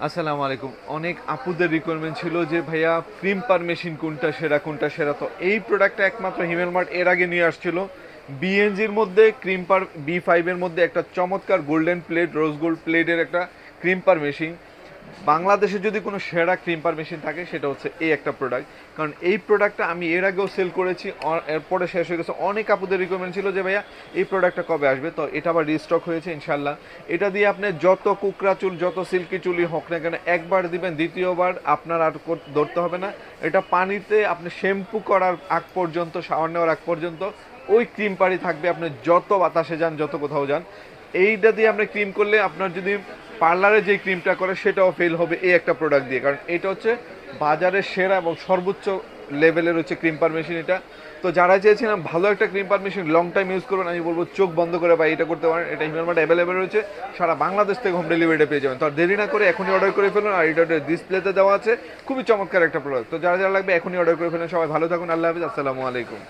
আসসালামু আলাইকুম। অনেক আপুদের রিকোয়ারমেন্ট ছিল যে ভাইয়া ক্রিম্পার মেশিন কোনটা সেরা। তো এই প্রোডাক্টটা একমাত্র হিমেল মার্ট এর আগে নিয়ে আসছিল। বিএনজির মধ্যে ক্রিম্পার B5 এর মধ্যে একটা চমৎকার গোল্ডেন প্লেট, রোজ গোল্ড প্লেটের একটা ক্রিম্পার মেশিন। বাংলাদেশে যদি কোনো সেরা ক্রিম্পার মেশিন থাকে সেটা হচ্ছে এই একটা প্রোডাক্ট। কারণ এই প্রোডাক্টটা আমি এর আগেও সেল করেছি, এরপরে শেষ হয়ে গেছে। অনেক আপুদের রিকোয়ারমেন্ট ছিল যে ভাইয়া এই প্রোডাক্টটা কবে আসবে, তো এটা আবার রিস্টক হয়েছে ইনশাল্লাহ। এটা দিয়ে আপনি যত কুকরা চুল, যত সিল্কি চুলই হোক না কেন, একবার দিবেন, দ্বিতীয়বার আপনার আর ধরতে হবে না। এটা পানিতে আপনি শ্যাম্পু করার আগ পর্যন্ত, শাওয়ার নেওয়ার আগ পর্যন্ত ওই ক্রিমপারই থাকবে। আপনি যত বাতাসে যান, যত কোথাও যান, এইটা দিয়ে আপনি ক্রিম করলে আপনার যদি পার্লারে যে ক্রিমটা করে সেটাও ফেল হবে এই একটা প্রোডাক্ট দিয়ে। কারণ এটা হচ্ছে বাজারের সেরা এবং সর্বোচ্চ লেভেলের হচ্ছে ক্রিম্পার মেশিন এটা। তো যারা চেয়েছিলাম ভালো একটা crimper machine long time use করবেন, আমি বলবো চোখ বন্ধ করে বা এটা করতে পারেন। এটা হিউম্যান মার্ট অ্যাভেলেবেল রয়েছে, সারা বাংলাদেশ থেকে হোম ডেলিভারিটা পেয়ে যাবেন। তো আর দেরি না করে এখনই অর্ডার করে ফেলুন। আর এটা ডিসপ্লেতে দেওয়া আছে, খুবই চমৎকার একটা প্রোডাক্ট। তো যারা যারা লাগবে এখনই অর্ডার করে ফেলুন। সবাই ভালো থাকুন, আল্লাহ হাফিজ, আসসালামু আলাইকুম।